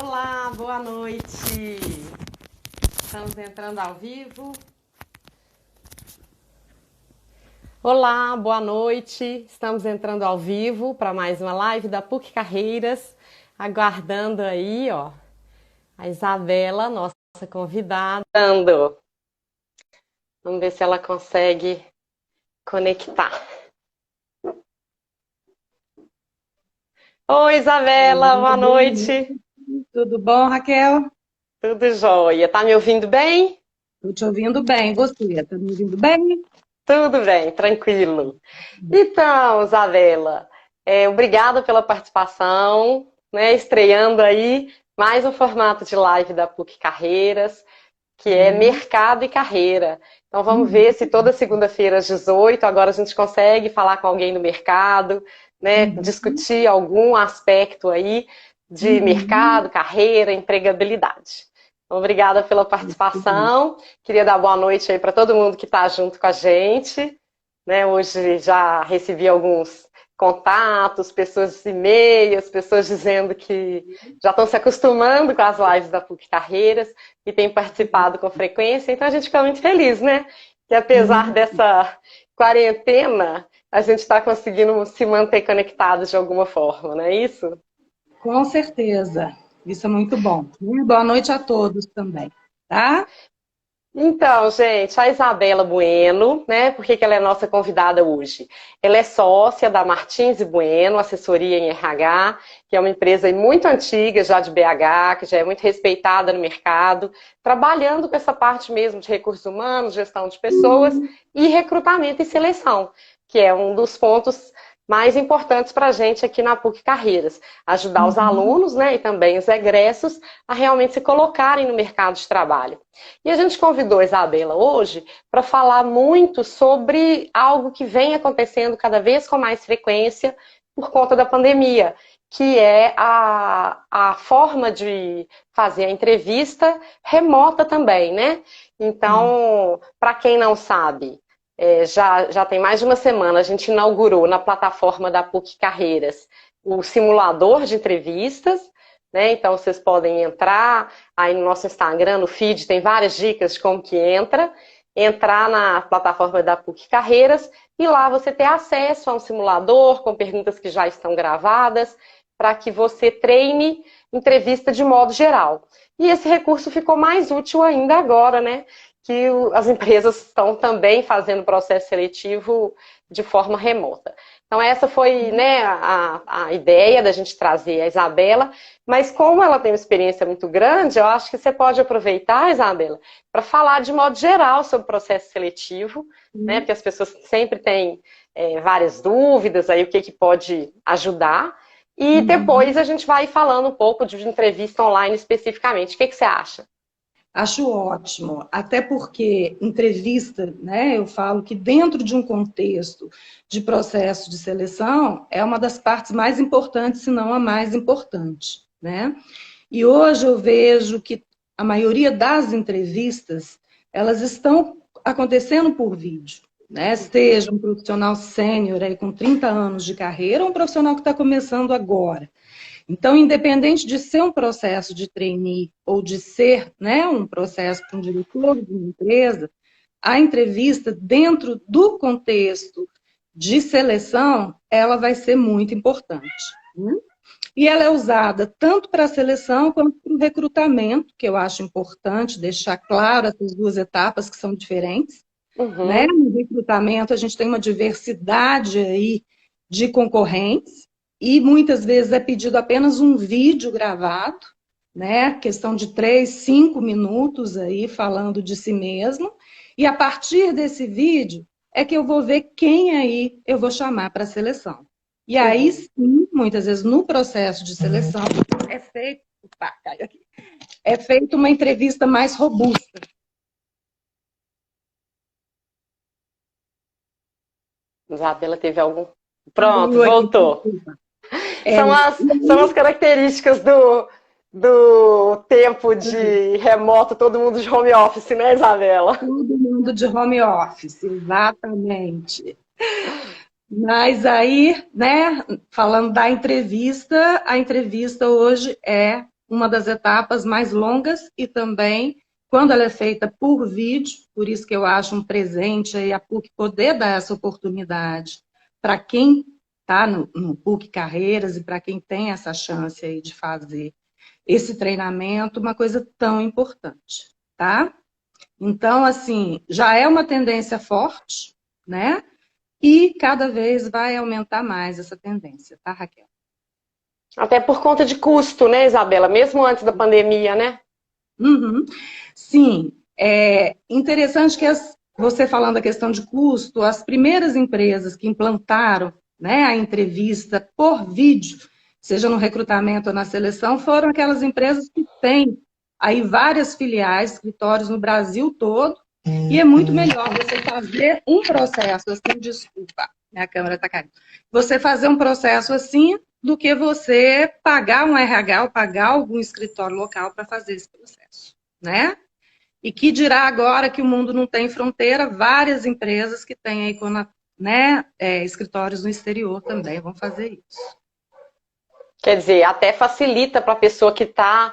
Olá, boa noite. Estamos entrando ao vivo. Olá, boa noite. Estamos entrando ao vivo para mais uma live da PUC Carreiras. Aguardando aí, ó, a Isabela, nossa convidada. Vamos ver se ela consegue conectar. Oi, Isabela, boa noite. Tudo bom, Raquel? Tudo jóia. Tá me ouvindo bem? Estou te ouvindo bem. Você está me ouvindo bem? Tudo bem, tranquilo. Então, Isabela, obrigada pela participação, né? Estreando aí mais um formato de live da PUC Carreiras, que é Uhum. mercado e carreira. Então vamos Uhum. ver se toda segunda-feira às 18 agora a gente consegue falar com alguém do mercado, né? Uhum. Discutir algum aspecto aí de Uhum. mercado, carreira, empregabilidade. Então, obrigada pela participação. Queria dar boa noite aí para todo mundo que está junto com a gente, né? Hoje já recebi alguns contatos, pessoas e-mails, pessoas dizendo que já estão se acostumando com as lives da PUC Carreiras e têm participado com frequência. Então a gente fica muito feliz, né? Que apesar Uhum. dessa quarentena, a gente está conseguindo se manter conectado de alguma forma, não é isso? Com certeza. Isso é muito bom. Boa noite a todos também, tá? Então, gente, a Isabela Bueno, né? Por que ela é nossa convidada hoje? Ela é sócia da Martins e Bueno, assessoria em RH, que é uma empresa muito antiga, já de BH, que já é muito respeitada no mercado, trabalhando com essa parte mesmo de recursos humanos, gestão de pessoas e recrutamento e seleção, que é um dos pontos mais importantes para a gente aqui na PUC Carreiras. Ajudar os Uhum. alunos, né, e também os egressos a realmente se colocarem no mercado de trabalho. E a gente convidou a Isabela hoje para falar muito sobre algo que vem acontecendo cada vez com mais frequência por conta da pandemia, que é a forma de fazer a entrevista remota também, né? Sim. Então, para quem não sabe, já tem mais de uma semana, a gente inaugurou na plataforma da PUC Carreiras o simulador de entrevistas, né? Então, vocês podem entrar aí no nosso Instagram, no feed, tem várias dicas de como que entra, entrar na plataforma da PUC Carreiras e lá você ter acesso a um simulador com perguntas que já estão gravadas, para que você treine entrevista de modo geral. E esse recurso ficou mais útil ainda agora, né? Que as empresas estão também fazendo processo seletivo de forma remota. Então, essa foi, né, a ideia da gente trazer a Isabela, mas como ela tem uma experiência muito grande, eu acho que você pode aproveitar, Isabela, para falar de modo geral sobre o processo seletivo, né, Uhum. porque as pessoas sempre têm várias dúvidas, aí o que pode ajudar, e depois Uhum. a gente vai falando um pouco de entrevista online especificamente. O que você acha? Acho ótimo, até porque entrevista, né, eu falo que dentro de um contexto de processo de seleção é uma das partes mais importantes, se não a mais importante, né? E hoje eu vejo que a maioria das entrevistas, elas estão acontecendo por vídeo, né? Seja um profissional sênior aí com 30 anos de carreira, ou um profissional que está começando agora. Então, independente de ser um processo de trainee ou de ser, né, um processo para um diretor de uma empresa, a entrevista dentro do contexto de seleção, ela vai ser muito importante, né? E ela é usada tanto para a seleção quanto para o recrutamento, que eu acho importante deixar claro essas duas etapas que são diferentes, né? Uhum. No recrutamento, a gente tem uma diversidade aí de concorrentes e muitas vezes é pedido apenas um vídeo gravado, né? Questão de 3, 5 minutos aí falando de si mesmo. E a partir desse vídeo é que eu vou ver quem aí eu vou chamar para a seleção. E aí Uhum. sim, muitas vezes no processo de seleção é feito, opa, caiu aqui, é feita uma entrevista mais robusta. Isabela teve algum. Pronto, Caiu aqui, voltou. desculpa. É, São as características do tempo de remoto, todo mundo de home office, né, Isabela? todo mundo de home office, exatamente. Mas aí, né, falando da entrevista, a entrevista hoje é uma das etapas mais longas e também quando ela é feita por vídeo, por isso que eu acho um presente aí a PUC poder dar essa oportunidade para quem está no PUC Carreiras e para quem tem essa chance aí de fazer esse treinamento, uma coisa tão importante, tá? Então, assim, já é uma tendência forte, né? E cada vez vai aumentar mais essa tendência, tá, Raquel? Até por conta de custo, né, Isabela? Mesmo antes da pandemia, né? Uhum. Sim, é interessante que você falando da questão de custo, as primeiras empresas que implantaram, né, a entrevista por vídeo, seja no recrutamento ou na seleção, foram aquelas empresas que têm aí várias filiais, escritórios no Brasil todo, e é muito melhor você fazer um processo assim, desculpa, minha câmera está caindo, você fazer um processo assim, do que você pagar um RH ou pagar algum escritório local para fazer esse processo, né? E que dirá agora que o mundo não tem fronteira, várias empresas que têm aí, né, escritórios no exterior também vão fazer isso. Quer dizer, até facilita para a pessoa que está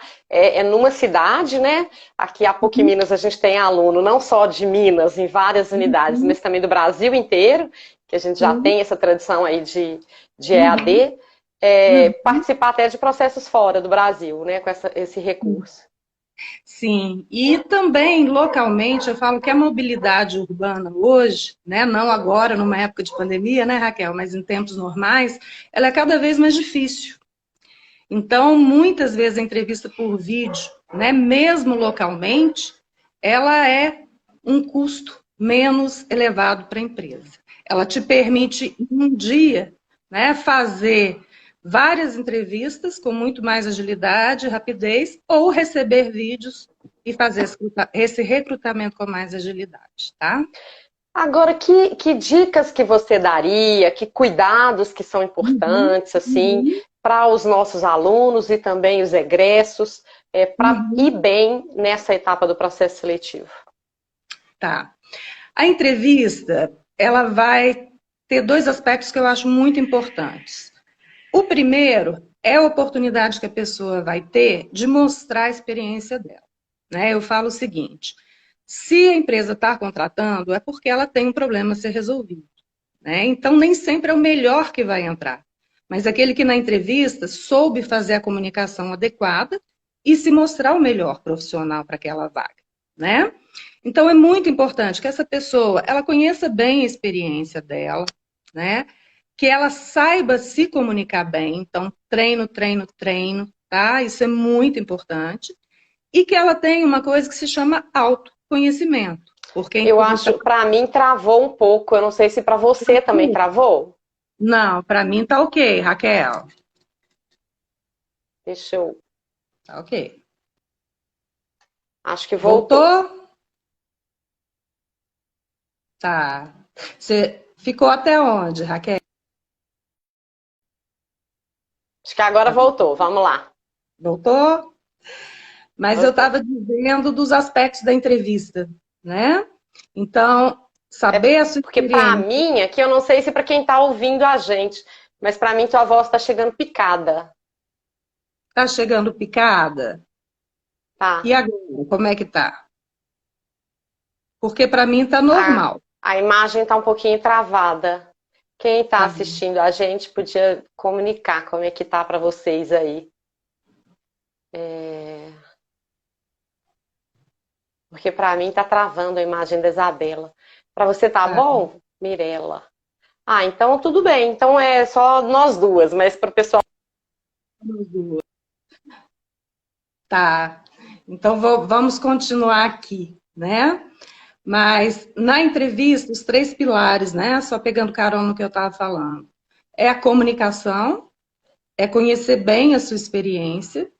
numa cidade, né? Aqui a PUC Minas a gente tem aluno não só de Minas, em várias unidades, mas também do Brasil inteiro, que a gente já tem essa tradição aí de EAD, participar até de processos fora do Brasil, né? Com esse recurso. Sim, e também localmente eu falo que a mobilidade urbana hoje, né, não agora numa época de pandemia, né, Raquel, mas em tempos normais, ela é cada vez mais difícil. Então, muitas vezes a entrevista por vídeo, né, mesmo localmente, ela é um custo menos elevado para a empresa. Ela te permite, em um dia, né, fazer várias entrevistas com muito mais agilidade, rapidez, ou receber vídeos e fazer esse recrutamento com mais agilidade, tá? Agora, que dicas que você daria, que cuidados que são importantes, assim, para os nossos alunos e também os egressos, para ir bem nessa etapa do processo seletivo? Tá. A entrevista, ela vai ter dois aspectos que eu acho muito importantes. O primeiro é a oportunidade que a pessoa vai ter de mostrar a experiência dela. Né? Eu falo o seguinte, se a empresa está contratando, é porque ela tem um problema a ser resolvido. Né? Então, nem sempre é o melhor que vai entrar, mas aquele que na entrevista soube fazer a comunicação adequada e se mostrar o melhor profissional para aquela vaga. Né? Então, é muito importante que essa pessoa ela conheça bem a experiência dela, né? Que ela saiba se comunicar bem. Então, treino, treino, treino, tá? Isso é muito importante. E que ela tenha uma coisa que se chama autoconhecimento. Porque Eu acho, para mim, travou um pouco. Eu não sei se para você também travou. Não, para mim tá ok, Raquel. Deixa eu... Tá ok. Acho que voltou. Voltou? Tá. Você ficou até onde, Raquel? Acho que agora voltou. Vamos lá. Voltou? Mas Voltou. eu estava dizendo dos aspectos da entrevista, né? Então, saber a sua Porque para experiência. mim, aqui eu não sei se para quem está ouvindo a gente, mas para mim tua voz está chegando picada. Tá chegando picada? Tá. E agora, como é que tá? Porque para mim tá normal. A imagem está um pouquinho travada. Quem está Tá. assistindo a gente podia comunicar como é que tá para vocês aí. Porque para mim tá travando a imagem da Isabela. Para você tá bom, Mirella? Ah, então tudo bem. Então é só nós duas, mas para o pessoal. Tá. Então vamos continuar aqui, né? Mas na entrevista, os três pilares, né? Só pegando carona no que eu estava falando. É a comunicação, é conhecer bem a sua experiência,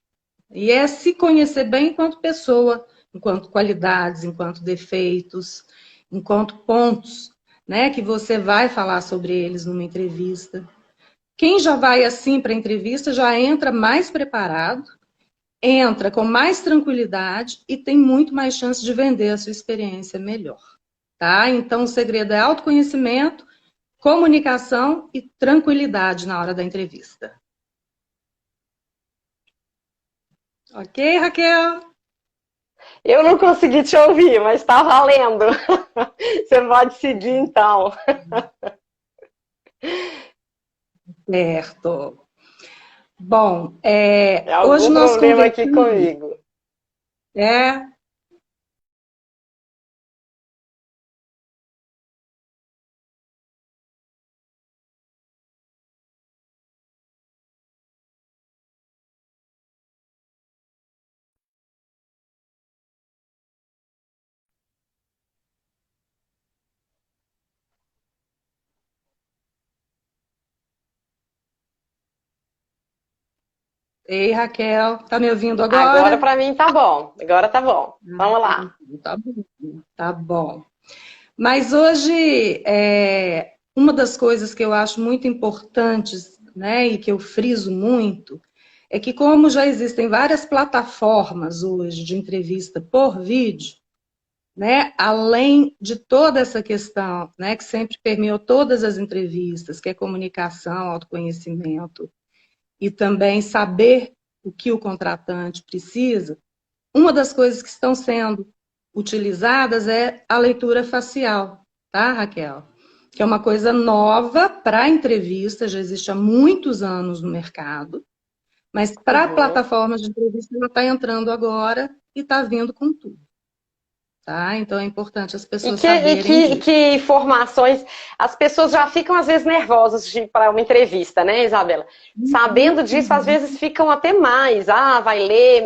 e é se conhecer bem enquanto pessoa, enquanto qualidades, enquanto defeitos, enquanto pontos, né? Que você vai falar sobre eles numa entrevista. Quem já vai assim para a entrevista já entra mais preparado, entra com mais tranquilidade e tem muito mais chance de vender a sua experiência melhor. Tá? Então, o segredo é autoconhecimento, comunicação e tranquilidade na hora da entrevista. Ok, Raquel? Eu não consegui te ouvir, mas está valendo. Você pode seguir então. Certo. Bom, É hoje algum nós problema aqui conversamos, comigo. é, ei, Raquel, tá me ouvindo Agora agora? para mim tá bom. Agora tá bom. Vamos lá. Tá bom, tá bom. Mas hoje, uma das coisas que eu acho muito importantes, né, e que eu friso muito, é que como já existem várias plataformas hoje de entrevista por vídeo, né, além de toda essa questão, né, que sempre permeou todas as entrevistas, que é comunicação, autoconhecimento, e também saber o que o contratante precisa, uma das coisas que estão sendo utilizadas é a leitura facial, tá, Raquel? Que é uma coisa nova para a entrevista, já existe há muitos anos no mercado, mas para Uhum. plataformas de entrevista ela está entrando agora e está vindo com tudo, tá? Então é importante as E pessoas que, e saberem que, disso. que informações. As pessoas já ficam, às vezes, nervosas para uma entrevista, né, Isabela? Sabendo disso, às vezes ficam até mais. Ah, vai ler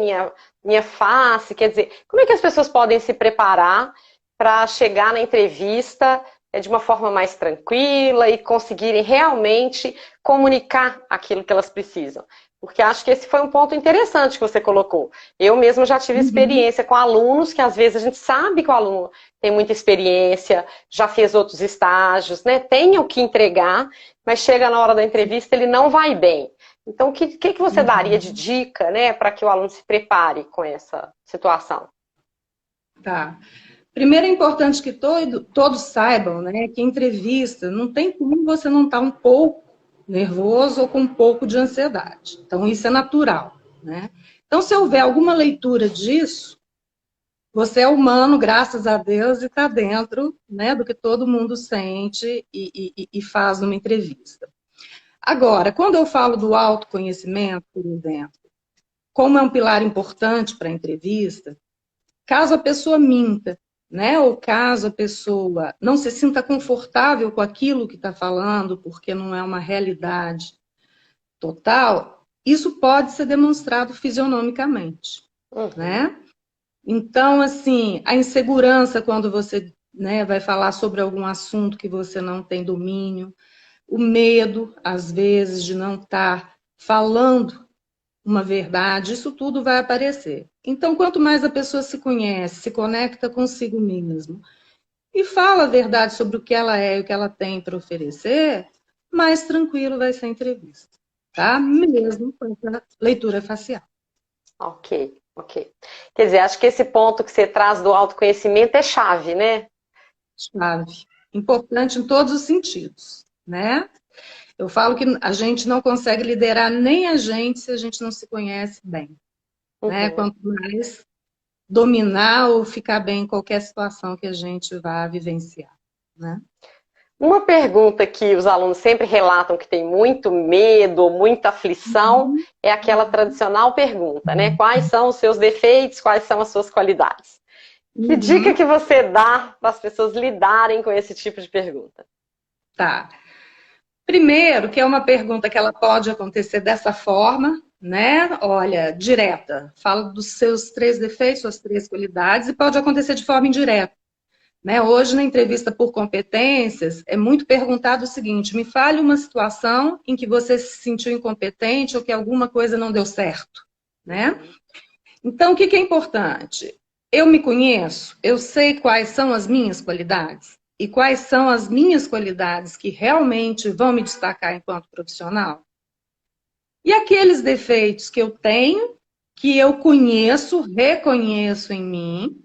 minha face. Quer dizer, como é que as pessoas podem se preparar para chegar na entrevista de uma forma mais tranquila e conseguirem realmente comunicar aquilo que elas precisam? Porque acho que esse foi um ponto interessante que você colocou. Eu mesma já tive Uhum. experiência com alunos que às vezes a gente sabe que o aluno tem muita experiência, já fez outros estágios, né? Tem o que entregar, mas chega na hora da entrevista ele não vai bem. Então, o que você daria de Uhum. dica, né, para que o aluno se prepare com essa situação? Tá. Primeiro é importante que todos saibam, né, que entrevista não tem como você não estar um pouco nervoso ou com um pouco de ansiedade. Então, isso é natural, né? Então, se houver alguma leitura disso, você é humano, graças a Deus, e está dentro, né, do que todo mundo sente e faz numa entrevista. Agora, quando eu falo do autoconhecimento, por exemplo, como é um pilar importante para a entrevista, caso a pessoa minta, né? Ou caso a pessoa não se sinta confortável com aquilo que está falando, porque não é uma realidade total, isso pode ser demonstrado fisionomicamente, Uhum. né? Então, assim, a insegurança quando você, né, vai falar sobre algum assunto que você não tem domínio, o medo, às vezes, de não estar falando uma verdade, isso tudo vai aparecer. Então, quanto mais a pessoa se conhece, se conecta consigo mesmo e fala a verdade sobre o que ela é e o que ela tem para oferecer, mais tranquilo vai ser a entrevista, tá? Mesmo com essa leitura facial. Ok, ok. Quer dizer, acho que esse ponto que você traz do autoconhecimento é chave, né? Chave. Importante em todos os sentidos, né? Eu falo que a gente não consegue liderar nem a gente se a gente não se conhece bem, né? Uhum. Quanto mais dominar ou ficar bem em qualquer situação que a gente vá vivenciar, né? Uma pergunta que os alunos sempre relatam que tem muito medo ou muita aflição é aquela tradicional pergunta, né? Quais são os seus defeitos, quais são as suas qualidades? Que dica Uhum. que você dá para as pessoas lidarem com esse tipo de pergunta? Tá. Primeiro, que é uma pergunta que ela pode acontecer dessa forma, né? Olha, direta. Fala dos seus três defeitos, suas três qualidades, e pode acontecer de forma indireta. Né? Hoje, na entrevista por competências, é muito perguntado o seguinte: me fale uma situação em que você se sentiu incompetente ou que alguma coisa não deu certo. Né? Uhum. Então, o que é importante? Eu me conheço, eu sei quais são as minhas qualidades e quais são as minhas qualidades que realmente vão me destacar enquanto profissional. E aqueles defeitos que eu tenho, que eu conheço, reconheço em mim,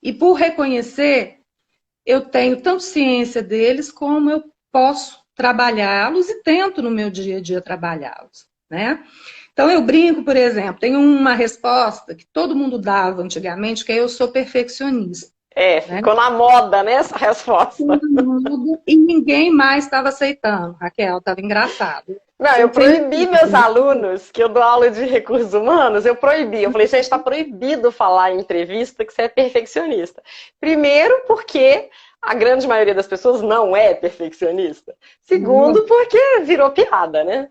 e por reconhecer, eu tenho tanto ciência deles como eu posso trabalhá-los e tento no meu dia a dia trabalhá-los, né? Então, eu brinco, por exemplo, tem uma resposta que todo mundo dava antigamente, que é eu sou perfeccionista. Né? Ficou na moda, né, essa resposta. E ninguém mais estava aceitando, Raquel, estava engraçado. Não, eu proibi meus alunos, que eu dou aula de recursos humanos, eu proibi. Eu falei, gente, está proibido falar em entrevista que você é perfeccionista. Primeiro, porque a grande maioria das pessoas não é perfeccionista. Segundo, porque virou piada, né?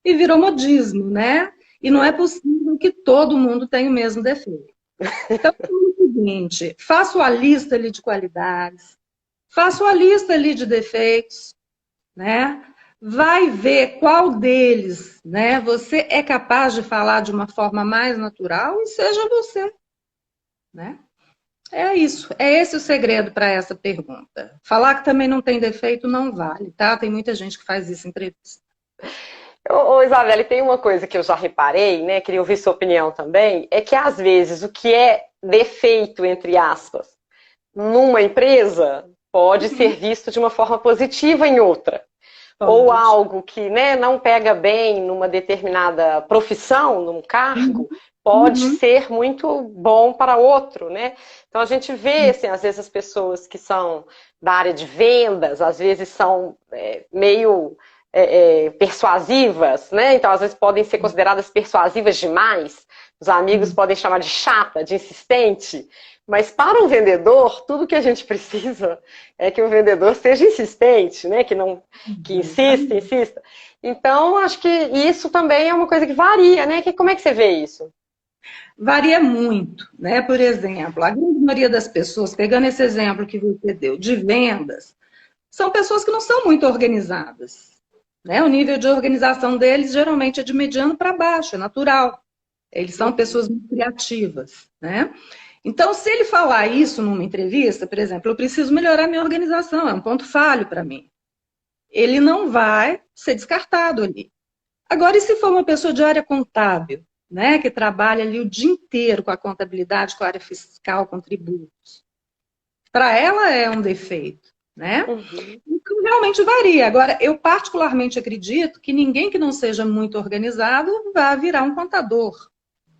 E virou modismo, né? E não é possível que todo mundo tenha o mesmo defeito. Então, é o seguinte, faço a lista ali de qualidades, faço a lista ali de defeitos, né? Vai ver qual deles, né? Você é capaz de falar de uma forma mais natural e seja você, né? É isso, é esse o segredo para essa pergunta. Falar que também não tem defeito não vale, tá? Tem muita gente que faz isso em entrevista. Ô, Isabelle, tem uma coisa que eu já reparei, né? Queria ouvir sua opinião também, é que às vezes o que é defeito, entre aspas, numa empresa pode ser visto de uma forma positiva em outra. Ou algo que, né, não pega bem numa determinada profissão, num cargo, pode ser muito bom para outro, né? Então a gente vê, assim, às vezes as pessoas que são da área de vendas, às vezes são meio persuasivas, né? Então às vezes podem ser consideradas persuasivas demais. Os amigos podem chamar de chata, de insistente. Mas para um vendedor, tudo que a gente precisa é que o vendedor seja insistente, né? Que insista. Então, acho que isso também é uma coisa que varia, né? Como é que você vê isso? Varia muito, né? Por exemplo, a grande maioria das pessoas, pegando esse exemplo que você deu, de vendas, são pessoas que não são muito organizadas, né? O nível de organização deles geralmente é de mediano para baixo, é natural. Eles são pessoas muito criativas, né? Então, se ele falar isso numa entrevista, por exemplo, eu preciso melhorar minha organização, é um ponto falho para mim. Ele não vai ser descartado ali. Agora, e se for uma pessoa de área contábil, né, que trabalha ali o dia inteiro com a contabilidade, com a área fiscal, com tributos? Para ela é um defeito, né? Então, realmente varia. Agora, eu particularmente acredito que ninguém que não seja muito organizado vai virar um contador.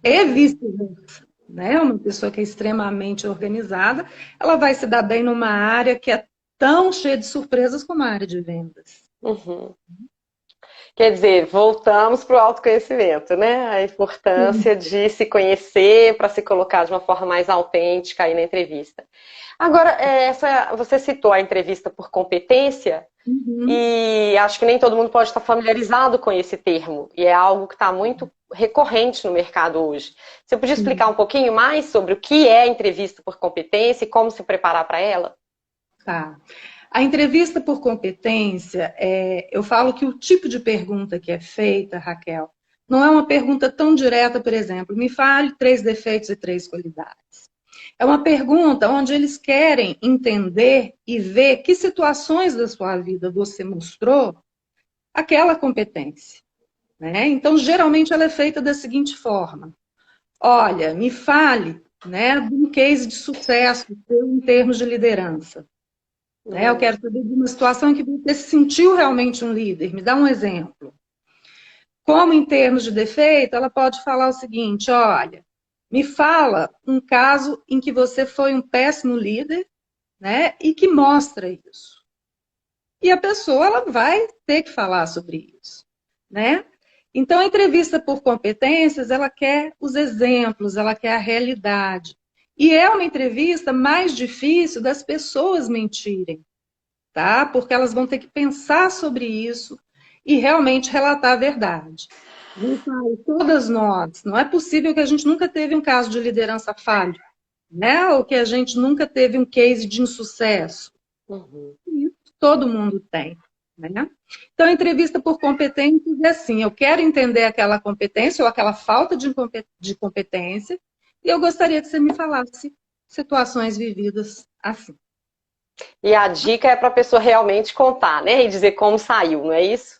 E vice-versa. Né? Uma pessoa que é extremamente organizada, ela vai se dar bem numa área que é tão cheia de surpresas como a área de vendas. Quer dizer, voltamos para o autoconhecimento, né? A importância de se conhecer para se colocar de uma forma mais autêntica aí na entrevista. Agora, você citou a entrevista por competência, e acho que nem todo mundo pode estar familiarizado com esse termo, e é algo que está muito recorrente no mercado hoje. Você podia explicar um pouquinho mais sobre o que é a entrevista por competência e como se preparar para ela? Tá. A entrevista por competência, eu falo que o tipo de pergunta que é feita, Raquel, não é uma pergunta tão direta, por exemplo, me fale 3 defeitos e 3 qualidades. É uma pergunta onde eles querem entender e ver que situações da sua vida você mostrou aquela competência. Né? Então, geralmente, ela é feita da seguinte forma. Olha, me fale, né, de um case de sucesso em termos de liderança. Né? Eu quero saber de uma situação em que você se sentiu realmente um líder. Me dá um exemplo. Como em termos de defeito, ela pode falar o seguinte, olha, me fala um caso em que você foi um péssimo líder, né, e que mostra isso. E a pessoa ela vai ter que falar sobre isso, né? Então, a entrevista por competências, ela quer os exemplos, ela quer a realidade. E é uma entrevista mais difícil das pessoas mentirem, tá? Porque elas vão ter que pensar sobre isso e realmente relatar a verdade. Todas nós, não é possível que a gente nunca teve um caso de liderança falho, né? Ou que a gente nunca teve um case de insucesso. Isso todo mundo tem. Né? Então, a entrevista por competências é assim, eu quero entender aquela competência ou aquela falta de competência e eu gostaria que você me falasse situações vividas assim. E a dica é para a pessoa realmente contar, né? E dizer como saiu, não é isso?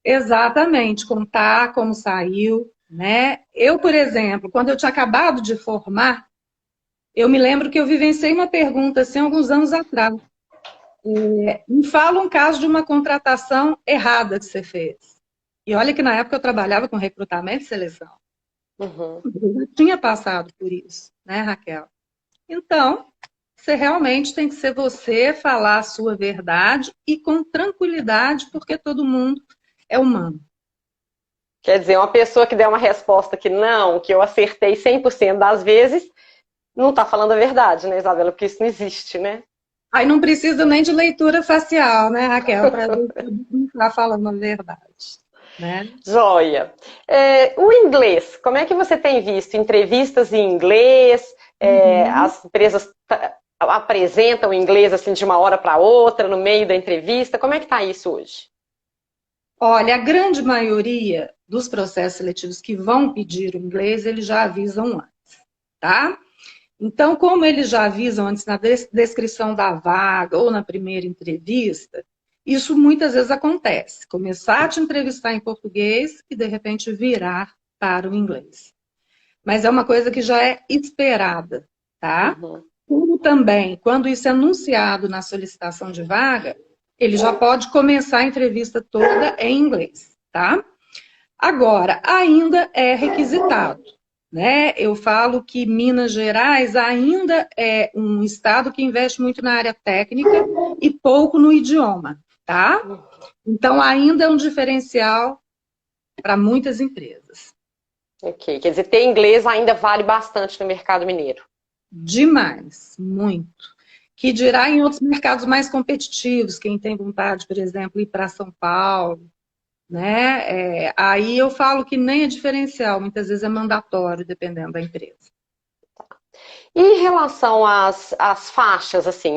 Exatamente, contar como saiu, né? Eu, por exemplo, quando eu tinha acabado de formar, eu me lembro que eu vivenciei uma pergunta assim alguns anos atrás. Me fala um caso de uma contratação errada que você fez. E olha que na época eu trabalhava com recrutamento e seleção. Uhum. Eu já tinha passado por isso, né, Raquel? Então, você realmente tem que ser você, falar a sua verdade e com tranquilidade, porque todo mundo é humano. Quer dizer, uma pessoa que der uma resposta que não, que eu acertei 100% das vezes, não está falando a verdade, né, Isabela? Porque isso não existe, né? Aí não precisa nem de leitura facial, né, Raquel, para ver se não está falando a verdade, né? Joia. O inglês, como é que você tem visto entrevistas em inglês? Uhum. As empresas apresentam inglês assim de uma hora para outra, no meio da entrevista? Como é que está isso hoje? Olha, a grande maioria dos processos seletivos que vão pedir o inglês, eles já avisam antes, tá? Então, como eles já avisam antes na descrição da vaga ou na primeira entrevista, isso muitas vezes acontece. Começar a te entrevistar em português e, de repente, virar para o inglês. Mas é uma coisa que já é esperada, tá? Uhum. Como também, quando isso é anunciado na solicitação de vaga, ele já pode começar a entrevista toda em inglês, tá? Agora, ainda é requisitado, né? Eu falo que Minas Gerais ainda é um estado que investe muito na área técnica e pouco no idioma, tá? Então, ainda é um diferencial para muitas empresas. Ok, quer dizer, ter inglês ainda vale bastante no mercado mineiro. Demais, muito. Que dirá em outros mercados mais competitivos, quem tem vontade, por exemplo, ir para São Paulo, né? Aí eu falo que nem é diferencial, muitas vezes é mandatório, dependendo da empresa. E em relação às faixas, assim,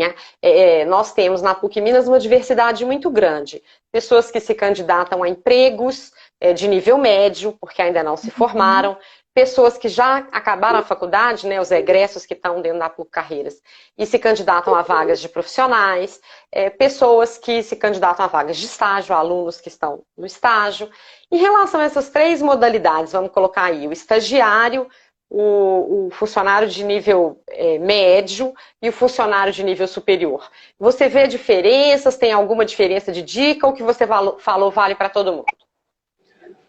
nós temos na PUC Minas uma diversidade muito grande. Pessoas que se candidatam a empregos de nível médio, porque ainda não se formaram, pessoas que já acabaram a faculdade, né, os egressos que estão dentro da PUC Carreiras, e se candidatam a vagas de profissionais, pessoas que se candidatam a vagas de estágio, alunos que estão no estágio. Em relação a essas três modalidades, vamos colocar aí o estagiário, o funcionário de nível médio e o funcionário de nível superior. Você vê diferenças? Tem alguma diferença de dica? Ou o que você falou vale para todo mundo?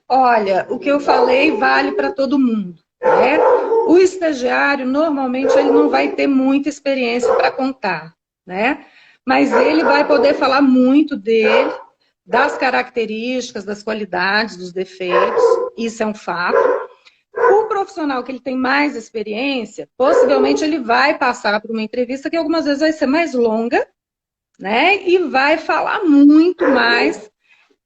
Olha, o que eu falei vale para todo mundo, né? O estagiário, normalmente, ele não vai ter muita experiência para contar, né? Mas ele vai poder falar muito dele, das características, das qualidades, dos defeitos, isso é um fato. O profissional que ele tem mais experiência, possivelmente ele vai passar por uma entrevista que algumas vezes vai ser mais longa, né? E vai falar muito mais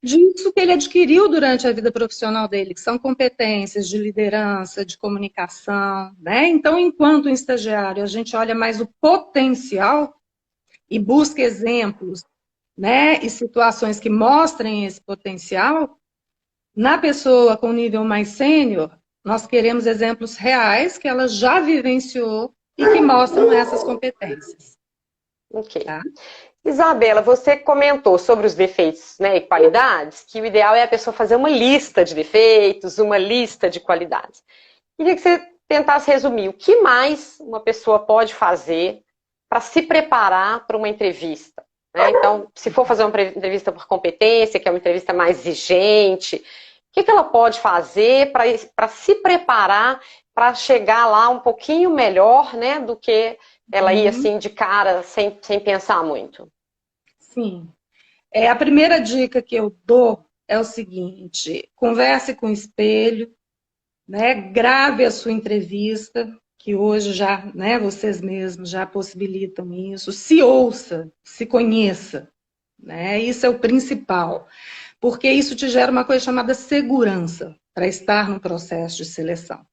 disso que ele adquiriu durante a vida profissional dele, que são competências de liderança, de comunicação, né? Então, enquanto um estagiário, a gente olha mais o potencial e busca exemplos, né? E situações que mostrem esse potencial. Na pessoa com nível mais sênior, nós queremos exemplos reais que ela já vivenciou e que mostram essas competências. Ok. Tá? Isabela, você comentou sobre os defeitos, né, e qualidades, que o ideal é a pessoa fazer uma lista de defeitos, uma lista de qualidades. Queria que você tentasse resumir o que mais uma pessoa pode fazer para se preparar para uma entrevista. Né? Então, se for fazer uma entrevista por competência, que é uma entrevista mais exigente, o que ela pode fazer para se preparar para chegar lá um pouquinho melhor, né, do que ela ir assim de cara, sem pensar muito? Sim. A primeira dica que eu dou é o seguinte: converse com o espelho, né? Grave a sua entrevista, que hoje já, né, vocês mesmos já possibilitam isso. Se ouça, se conheça, né? Isso é o principal, porque isso te gera uma coisa chamada segurança para estar no processo de seleção.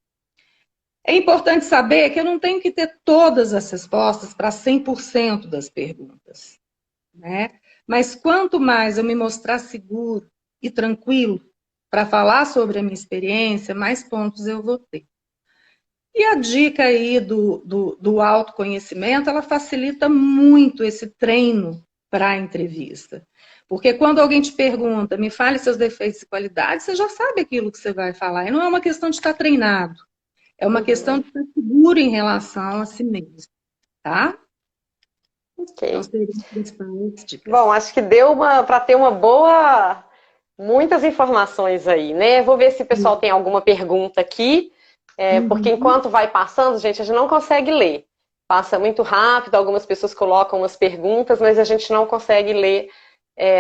É importante saber que eu não tenho que ter todas as respostas para 100% das perguntas, né? Mas quanto mais eu me mostrar seguro e tranquilo para falar sobre a minha experiência, mais pontos eu vou ter. E a dica aí do autoconhecimento, ela facilita muito esse treino para a entrevista. Porque quando alguém te pergunta, me fale seus defeitos e qualidades, você já sabe aquilo que você vai falar. E não é uma questão de estar treinado, é uma questão Uhum. de estar seguro em relação a si mesmo, tá? Então, Ok. seriam as principais Bom, dicas. acho que deu para ter uma boa Muitas informações aí, né? Vou ver se o pessoal tem alguma pergunta aqui, porque enquanto vai passando, gente, a gente não consegue ler. Passa muito rápido, algumas pessoas colocam umas perguntas, mas a gente não consegue ler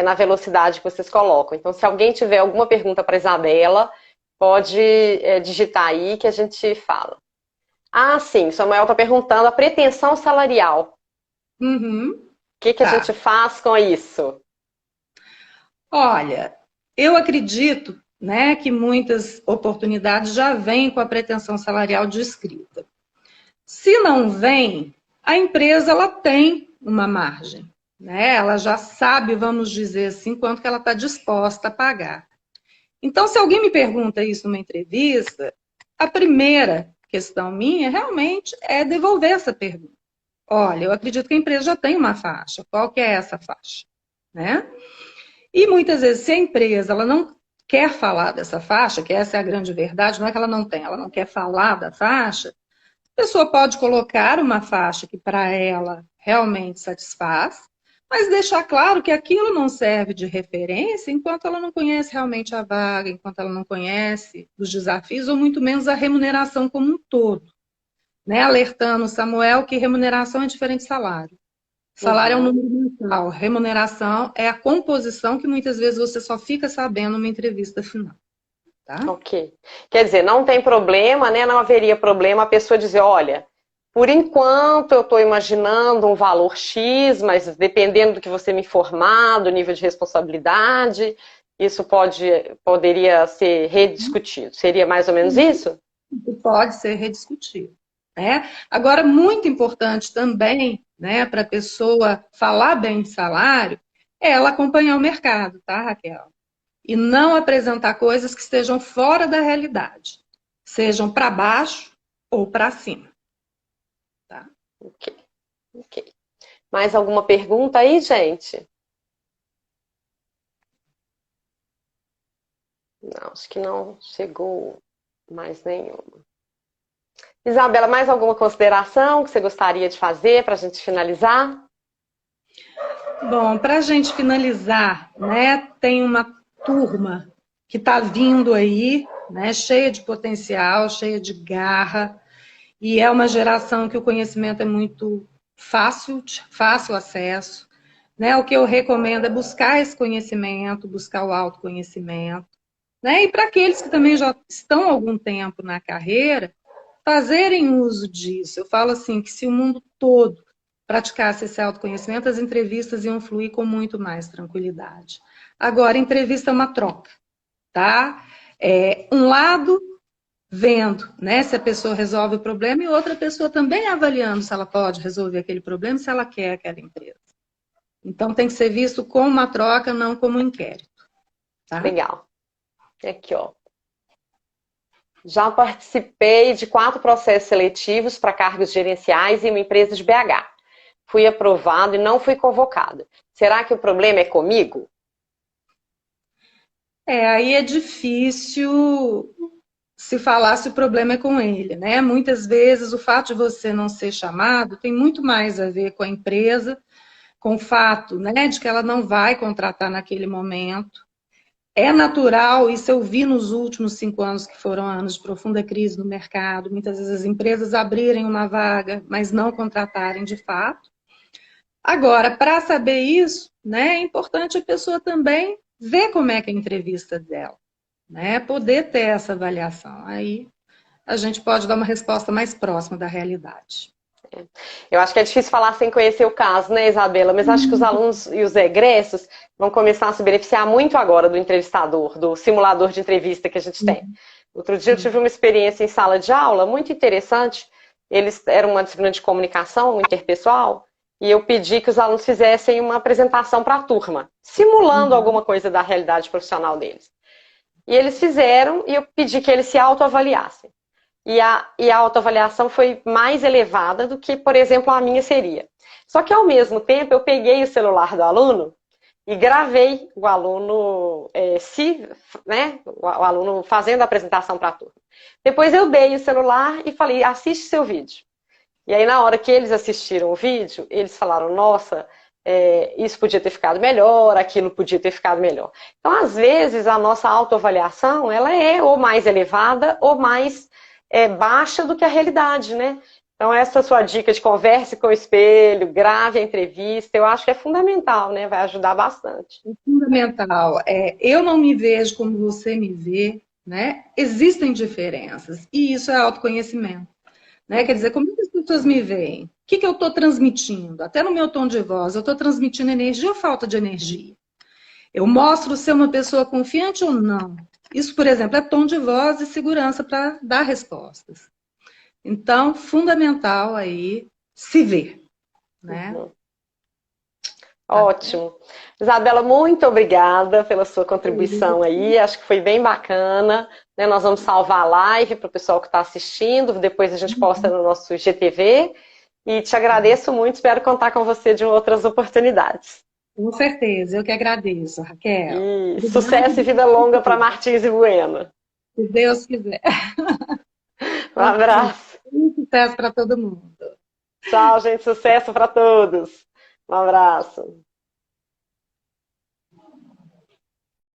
na velocidade que vocês colocam. Então, se alguém tiver alguma pergunta para a Isabela, pode digitar aí que a gente fala. Ah, sim, Samuel está perguntando a pretensão salarial. O que a gente faz com isso? Olha, eu acredito, né, que muitas oportunidades já vêm com a pretensão salarial descrita. Se não vem, a empresa ela tem uma margem, né? Ela já sabe, vamos dizer assim, quanto que ela está disposta a pagar. Então, se alguém me pergunta isso numa entrevista, a primeira questão minha realmente é devolver essa pergunta. Olha, eu acredito que a empresa já tem uma faixa. Qual que é essa faixa? Né? E muitas vezes, se a empresa ela não quer falar dessa faixa, que essa é a grande verdade, não é que ela não tem, ela não quer falar da faixa, a pessoa pode colocar uma faixa que para ela realmente satisfaz, mas deixar claro que aquilo não serve de referência enquanto ela não conhece realmente a vaga, enquanto ela não conhece os desafios, ou muito menos a remuneração como um todo. Né? Alertando o Samuel que remuneração é diferente de salário. Salário é um número mensal, remuneração é a composição que muitas vezes você só fica sabendo numa entrevista final. Tá? Ok. Quer dizer, não tem problema, né? Não haveria problema a pessoa dizer, olha, por enquanto eu estou imaginando um valor X, mas dependendo do que você me informar, do nível de responsabilidade, isso poderia ser rediscutido. Seria mais ou menos isso? Pode ser rediscutido. Né? Agora, muito importante também, né, para a pessoa falar bem de salário, é ela acompanhar o mercado, tá, Raquel? E não apresentar coisas que estejam fora da realidade, sejam para baixo ou para cima. Tá? Ok. Mais alguma pergunta aí, gente? Não, acho que não chegou mais nenhuma. Isabela, mais alguma consideração que você gostaria de fazer para a gente finalizar? Bom, para a gente finalizar, né, tem uma turma que está vindo aí, né, cheia de potencial, cheia de garra, e é uma geração que o conhecimento é muito fácil acesso. Né? O que eu recomendo é buscar esse conhecimento, buscar o autoconhecimento. Né? E para aqueles que também já estão há algum tempo na carreira, fazerem uso disso. Eu falo assim, que se o mundo todo praticasse esse autoconhecimento, as entrevistas iam fluir com muito mais tranquilidade. Agora, entrevista é uma troca, tá? Um lado vendo, né, se a pessoa resolve o problema e outra pessoa também avaliando se ela pode resolver aquele problema, se ela quer aquela empresa. Então, tem que ser visto como uma troca, não como um inquérito. Tá? Legal. Aqui, ó. Já participei de 4 processos seletivos para cargos gerenciais em uma empresa de BH. Fui aprovado e não fui convocado. Será que o problema é comigo? Aí é difícil se falar se o problema é com ele, né? Muitas vezes o fato de você não ser chamado tem muito mais a ver com a empresa, com o fato, né, de que ela não vai contratar naquele momento. É natural, isso eu vi nos últimos 5 anos, que foram anos de profunda crise no mercado, muitas vezes as empresas abrirem uma vaga, mas não contratarem de fato. Agora, para saber isso, né, é importante a pessoa também ver como é que é a entrevista dela, né, poder ter essa avaliação. Aí a gente pode dar uma resposta mais próxima da realidade. Eu acho que é difícil falar sem conhecer o caso, né, Isabela? Mas acho que os alunos e os egressos vão começar a se beneficiar muito agora do entrevistador, do simulador de entrevista que a gente tem. Outro dia eu tive uma experiência em sala de aula muito interessante. Eles eram uma disciplina de comunicação interpessoal e eu pedi que os alunos fizessem uma apresentação para a turma, simulando alguma coisa da realidade profissional deles. E eles fizeram e eu pedi que eles se autoavaliassem. E a autoavaliação foi mais elevada do que, por exemplo, a minha seria. Só que, ao mesmo tempo, eu peguei o celular do aluno e gravei o aluno, o aluno fazendo a apresentação para a turma. Depois eu dei o celular e falei, assiste seu vídeo. E aí, na hora que eles assistiram o vídeo, eles falaram, nossa, isso podia ter ficado melhor, aquilo podia ter ficado melhor. Então, às vezes, a nossa autoavaliação, ela é ou mais elevada ou mais baixa do que a realidade, né? Então, essa sua dica de converse com o espelho, grave a entrevista, eu acho que é fundamental, né? Vai ajudar bastante. É fundamental. Eu não me vejo como você me vê, né? Existem diferenças, e isso é autoconhecimento. Né? Quer dizer, como é que as pessoas me veem? O que eu estou transmitindo? Até no meu tom de voz, eu estou transmitindo energia ou falta de energia? Eu mostro ser uma pessoa confiante ou não? Isso, por exemplo, é tom de voz e segurança para dar respostas. Então, fundamental aí se ver, né? Uhum. Ótimo. Isabela, muito obrigada pela sua contribuição aí. Acho que foi bem bacana, né? Nós vamos salvar a live para o pessoal que está assistindo. Depois a gente posta no nosso GTV. E te agradeço muito. Espero contar com você de outras oportunidades. Com certeza, eu que agradeço, Raquel. E sucesso e vida longa para Martins e Bueno. Se Deus quiser. Um abraço. Sucesso para todo mundo. Tchau, gente. Sucesso para todos. Um abraço.